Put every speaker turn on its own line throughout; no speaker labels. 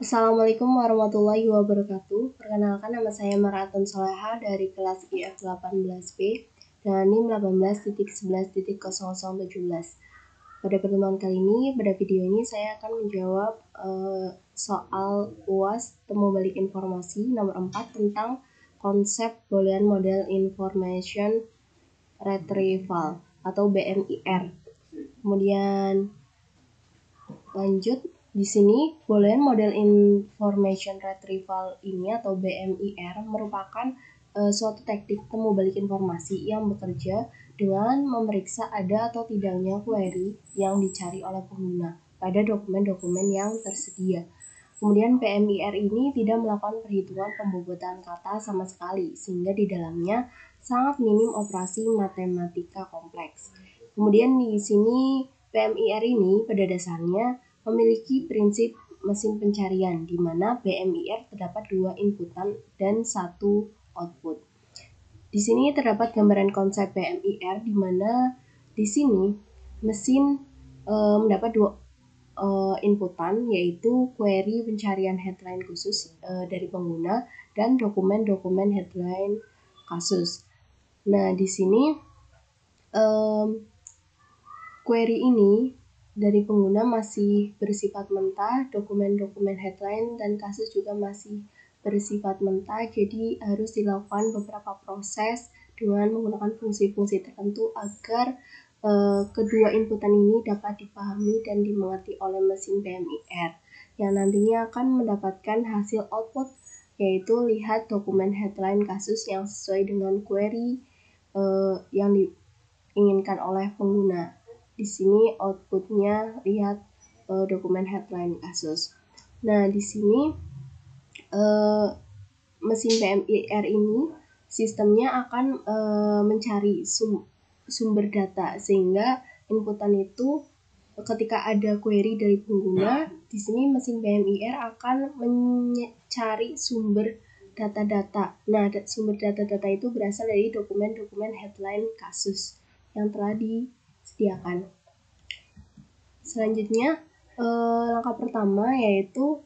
Assalamualaikum warahmatullahi wabarakatuh. Perkenalkan, nama saya Maratun Soleha dari kelas IF 18B dengan NIM 18.11.0017. Pada pertemuan kali ini, pada video ini saya akan menjawab soal UAS Temu Balik Informasi nomor 4 tentang konsep boolean model information retrieval atau BMIR. Kemudian lanjut, di sini boolean model information retrieval ini atau BMIR merupakan suatu teknik temu balik informasi yang bekerja dengan memeriksa ada atau tidaknya query yang dicari oleh pengguna pada dokumen-dokumen yang tersedia. Kemudian BMIR ini tidak melakukan perhitungan pembobotan kata sama sekali, sehingga di dalamnya sangat minim operasi matematika kompleks. Kemudian di sini BMIR ini pada dasarnya memiliki prinsip mesin pencarian, di mana BMIR terdapat 2 inputan dan 1 output. Di sini terdapat gambaran konsep BMIR, di mana di sini mesin mendapat 2 inputan, yaitu query pencarian headline khusus dari pengguna dan dokumen-dokumen headline kasus. Nah, di sini query ini dari pengguna masih bersifat mentah, dokumen-dokumen headline dan kasus juga masih bersifat mentah, jadi harus dilakukan beberapa proses dengan menggunakan fungsi-fungsi tertentu agar kedua inputan ini dapat dipahami dan dimengerti oleh mesin BMIR yang nantinya akan mendapatkan hasil output, yaitu lihat dokumen headline kasus yang sesuai dengan query yang diinginkan oleh pengguna. Di sini outputnya lihat dokumen headline kasus. Nah, di sini mesin BMIR ini sistemnya akan mencari sumber data, sehingga inputan itu ketika ada query dari pengguna, di sini mesin BMIR akan mencari sumber data-data. Nah, sumber data-data itu berasal dari dokumen-dokumen headline kasus yang telah disediakan. Selanjutnya, langkah pertama yaitu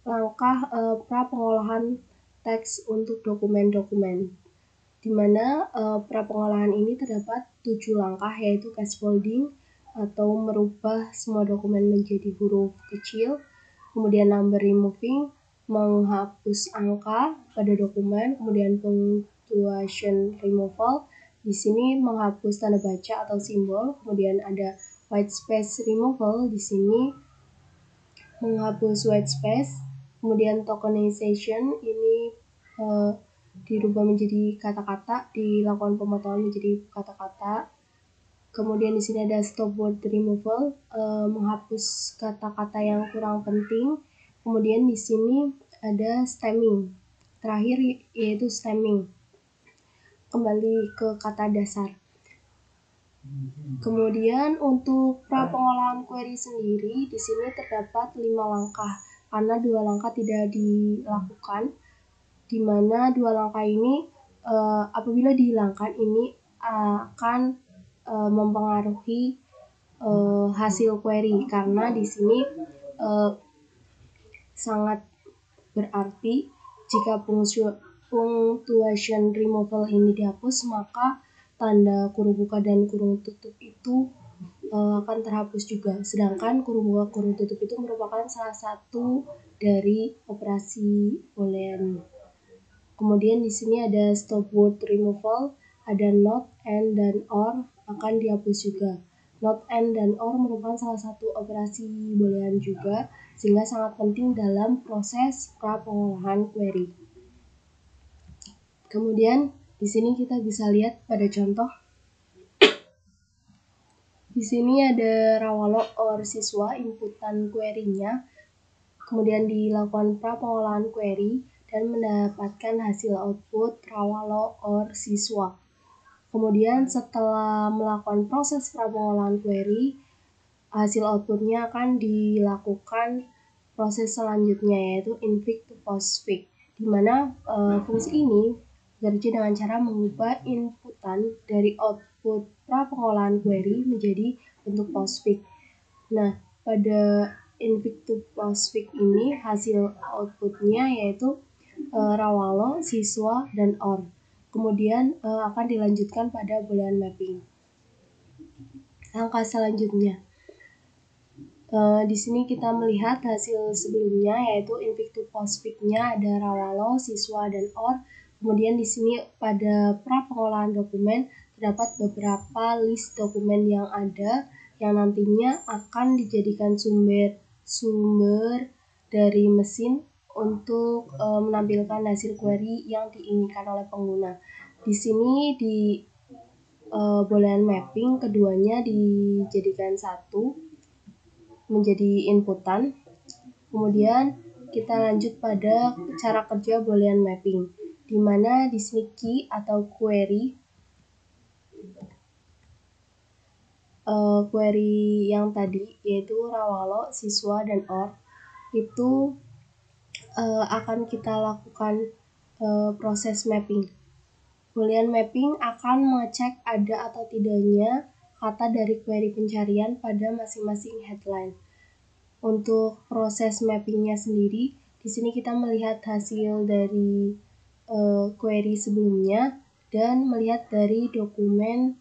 langkah pra pengolahan teks untuk dokumen-dokumen, di mana pra pengolahan ini terdapat 7 langkah, yaitu scaffolding atau merubah semua dokumen menjadi huruf kecil, kemudian number removing, menghapus angka pada dokumen, kemudian punctuation removal, di sini menghapus tanda baca atau simbol, kemudian ada white space removal, di sini menghapus white space, kemudian tokenization ini dirubah menjadi kata-kata, dilakukan pemotongan menjadi kata-kata. Kemudian di sini ada stop word removal, menghapus kata-kata yang kurang penting. Kemudian di sini ada stemming, terakhir yaitu stemming, kembali ke kata dasar. Kemudian untuk pra pengolahan query sendiri, di sini terdapat 5 langkah karena 2 langkah tidak dilakukan, di mana 2 langkah ini apabila dihilangkan ini akan mempengaruhi hasil query, karena di sini sangat berarti jika punctuation removal ini dihapus, maka tanda kurung buka dan kurung tutup itu akan terhapus juga. Sedangkan kurung buka kurung tutup itu merupakan salah satu dari operasi boolean. Kemudian di sini ada stop word removal, ada not, and, dan or akan dihapus juga. Not, and, dan or merupakan salah satu operasi boolean juga, sehingga sangat penting dalam proses pra pengolahan query. Kemudian di sini kita bisa lihat pada contoh. Di sini ada Rawalo or siswa, inputan query-nya, kemudian dilakukan pra pengolahan query dan mendapatkan hasil output Rawalo or siswa. Kemudian setelah melakukan proses pra pengolahan query, hasil outputnya akan dilakukan proses selanjutnya, yaitu infic to postfic, di mana fungsi ini bekerja dengan cara mengubah inputan dari output pra-pengolahan query menjadi bentuk postfix. Nah, pada Invictus postfix ini hasil outputnya yaitu rawalo, siswa, dan OR. Kemudian akan dilanjutkan pada boolean mapping. Langkah selanjutnya, di sini kita melihat hasil sebelumnya yaitu Invictus postfix-nya ada rawalo, siswa, dan OR. Kemudian di sini pada pra-pengolahan dokumen terdapat beberapa list dokumen yang ada yang nantinya akan dijadikan sumber dari mesin untuk menampilkan hasil query yang diinginkan oleh pengguna. Di sini di boolean mapping keduanya dijadikan satu menjadi inputan. Kemudian kita lanjut pada cara kerja boolean mapping, di mana di sini key atau query yang tadi yaitu rawalo, siswa, dan OR itu akan kita lakukan proses mapping. Boolean mapping akan mengecek ada atau tidaknya kata dari query pencarian pada masing-masing headline. Untuk proses mappingnya sendiri, di sini kita melihat hasil dari query sebelumnya dan melihat dari dokumen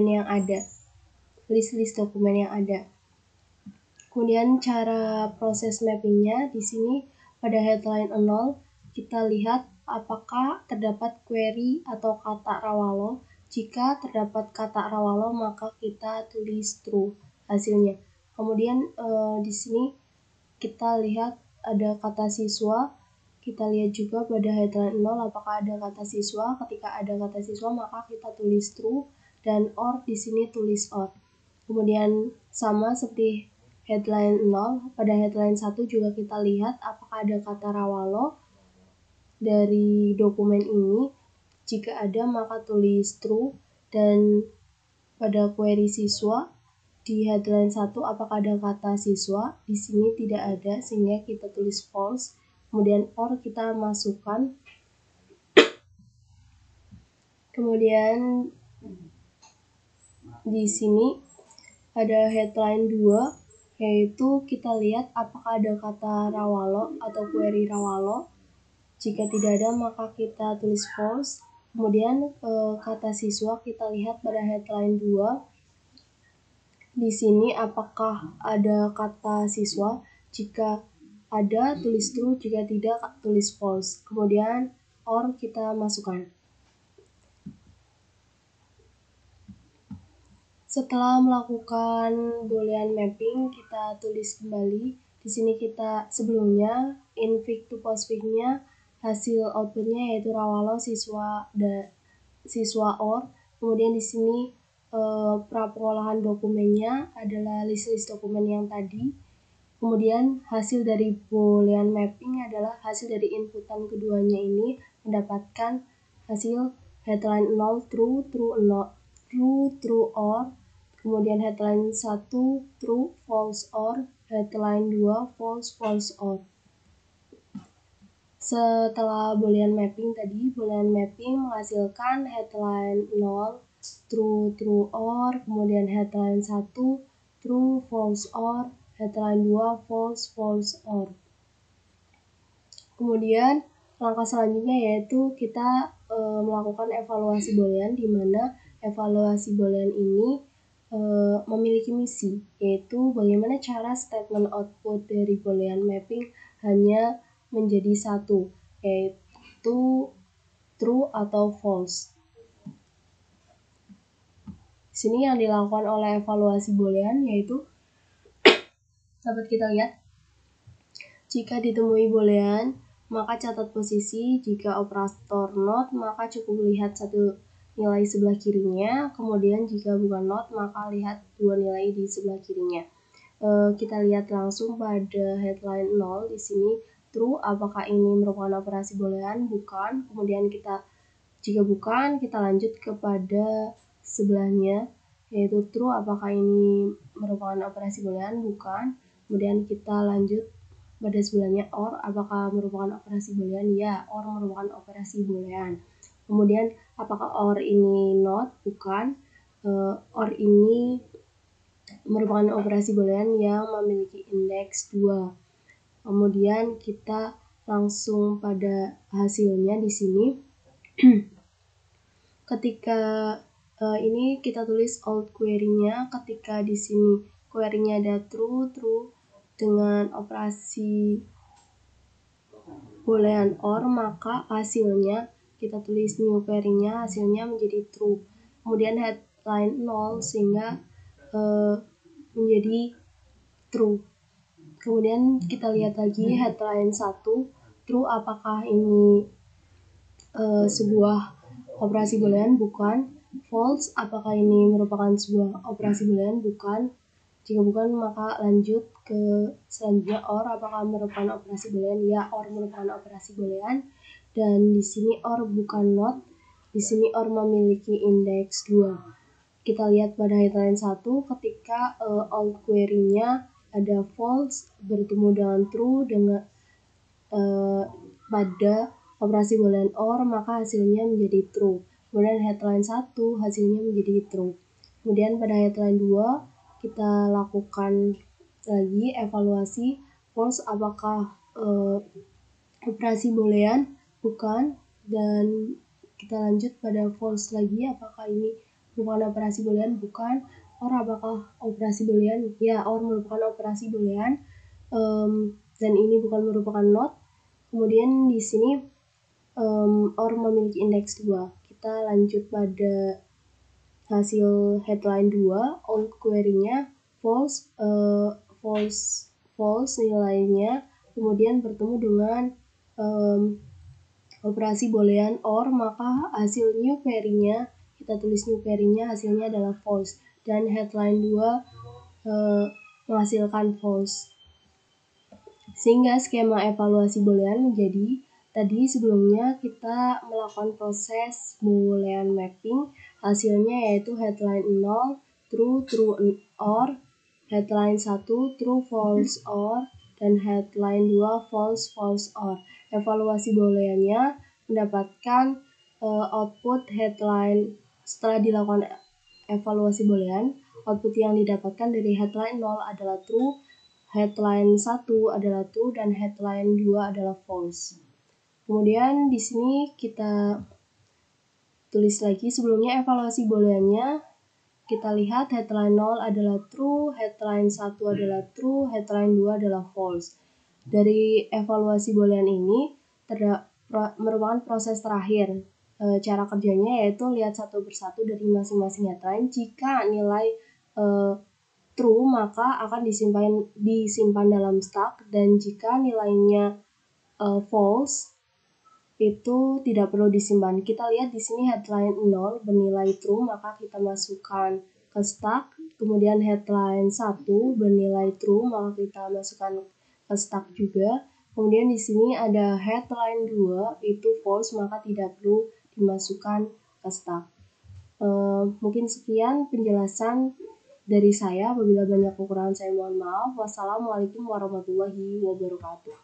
yang ada, list dokumen yang ada. Kemudian cara proses mappingnya di sini pada headline 0 kita lihat apakah terdapat query atau kata rawalo. Jika terdapat kata rawalo maka kita tulis true hasilnya. Kemudian di sini kita lihat ada kata siswa. Kita lihat juga pada headline 0 apakah ada kata siswa. Ketika ada kata siswa maka kita tulis true dan OR di sini tulis OR. Kemudian sama seperti headline 0, pada headline 1 juga kita lihat apakah ada kata rawalo dari dokumen ini. Jika ada maka tulis true dan pada query siswa di headline 1 apakah ada kata siswa, di sini tidak ada sehingga kita tulis false. Kemudian OR kita masukkan. Kemudian di sini ada headline 2 yaitu kita lihat apakah ada kata rawalo atau query rawalo. Jika tidak ada maka kita tulis false. Kemudian kata siswa kita lihat pada headline 2. Di sini apakah ada kata siswa? Jika ada tulis true, jika tidak tulis false. Kemudian OR kita masukkan. Setelah melakukan boolean mapping, kita tulis kembali. Di sini kita sebelumnya Invictus postfix-nya hasil outputnya yaitu rawalo, siswa OR. Kemudian di sini pra-pengolahan dokumennya adalah list dokumen yang tadi. Kemudian hasil dari boolean mapping adalah hasil dari inputan keduanya ini mendapatkan hasil headline 0 true, true OR. Kemudian headline 1 true, false OR, headline 2 false OR. Setelah boolean mapping tadi, boolean mapping menghasilkan headline 0 true OR, kemudian headline 1 true false OR, headline 2 false OR. Kemudian langkah selanjutnya yaitu kita melakukan evaluasi boolean, di mana evaluasi boolean ini memiliki misi, yaitu bagaimana cara statement output dari boolean mapping hanya menjadi satu, yaitu true atau false. Di sini yang dilakukan oleh evaluasi boolean yaitu dapat kita lihat jika ditemui boolean maka catat posisi. Jika operator not maka cukup lihat satu nilai sebelah kirinya, kemudian jika bukan not maka lihat dua nilai di sebelah kirinya. Kita lihat langsung pada headline 0 di sini true apakah ini merupakan operasi boolean, bukan. Kemudian jika bukan kita lanjut kepada sebelahnya yaitu true apakah ini merupakan operasi boolean, bukan. Kemudian kita lanjut pada sebelahnya or, apakah merupakan operasi boolean? Ya, or merupakan operasi boolean. Kemudian apakah or ini not? Bukan. Or ini merupakan operasi boolean yang memiliki indeks 2. Kemudian kita langsung pada hasilnya di sini. Ketika ini kita tulis out query-nya, ketika di sini query-nya ada true dengan operasi boolean or, maka hasilnya kita tulis new query-nya, hasilnya menjadi true. Kemudian headline 0 sehingga menjadi true. Kemudian kita lihat lagi headline 1, true, apakah ini sebuah operasi boolean? Bukan. False, apakah ini merupakan sebuah operasi boolean? Bukan. Jika bukan, maka lanjut ke selanjutnya or, apakah merupakan operasi boolean? Ya, or merupakan operasi boolean. Dan di sini or bukan not. Di sini or memiliki indeks 2. Kita lihat pada headline 1, ketika out query-nya ada false bertemu dengan true dengan pada operasi boolean or, maka hasilnya menjadi true. Kemudian headline 1 hasilnya menjadi true. Kemudian pada headline 2 kita lakukan lagi evaluasi false, apakah operasi boolean? Bukan. Dan kita lanjut pada false lagi, apakah ini merupakan operasi boolean? Bukan. Or, apakah operasi boolean? Ya, or merupakan operasi boolean. Dan ini bukan merupakan not. Kemudian di sini or memiliki indeks 2. Kita lanjut pada hasil headline 2, out query-nya false, false nilainya, kemudian bertemu dengan operasi boolean or, maka hasil new query-nya, kita tulis new query-nya, hasilnya adalah false. Dan headline 2 menghasilkan false. Sehingga skema evaluasi boolean menjadi tadi sebelumnya kita melakukan proses boolean mapping, hasilnya yaitu headline 0 true or, headline 1 true false or, dan headline 2 false or. Evaluasi booleannya mendapatkan output headline. Setelah dilakukan evaluasi boolean, output yang didapatkan dari headline 0 adalah true, headline 1 adalah true, dan headline 2 adalah false. Kemudian di sini kita tulis lagi sebelumnya evaluasi booleannya. Kita lihat headline 0 adalah true, headline 1 adalah true, headline 2 adalah false. Dari evaluasi boolean ini merupakan proses terakhir. Cara kerjanya yaitu lihat satu persatu dari masing-masing headline. Jika nilai true, maka akan disimpan dalam stack, dan jika nilainya false itu tidak perlu disimpan. Kita lihat di sini headline 0 bernilai true, maka kita masukkan ke stack. Kemudian headline 1 bernilai true, maka kita masukkan ke stack juga. Kemudian di sini ada headline 2 itu false, maka tidak perlu dimasukkan ke stack. Mungkin sekian penjelasan dari saya. Apabila banyak kekurangan saya mohon maaf. Wassalamualaikum warahmatullahi wabarakatuh.